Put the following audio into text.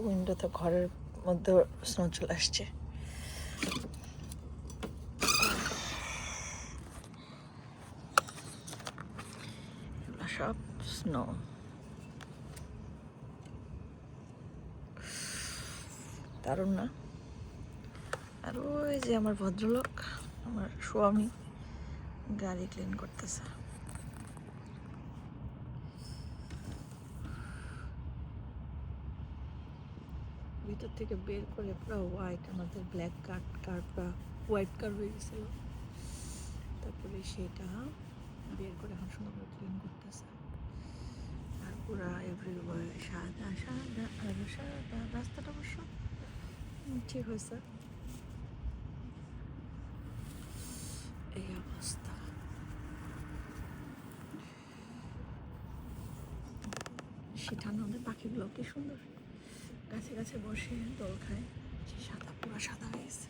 উইন্ডোতে ঘরের মধ্যে স্নো চলে আসছে। সব স্নো। দারুণ না? আর ওই যে আমার ভদ্রলোক, আমার স্বামী গাড়ি ক্লিন করতেছে। ভিতর থেকে বের করে পুরো হোয়াইট, আমাদের ব্ল্যাক কারটা হোয়াইট কার হয়ে গেছিল, তারপরে সেটা বের করে এখন সুন্দর করে ক্লিন করতেছে। আর পুরা এভরিওয়ার সাদা সাদা আর সাদা। রাস্তাটা অবশ্য ঠিক হয়েছে। এই অবস্থা। সে ঠান্ডা পাখিগুলো কি সুন্দর গাছে গাছে বসে দোল খায়। সে সাদা পুরা সাদা হয়ে গেছে।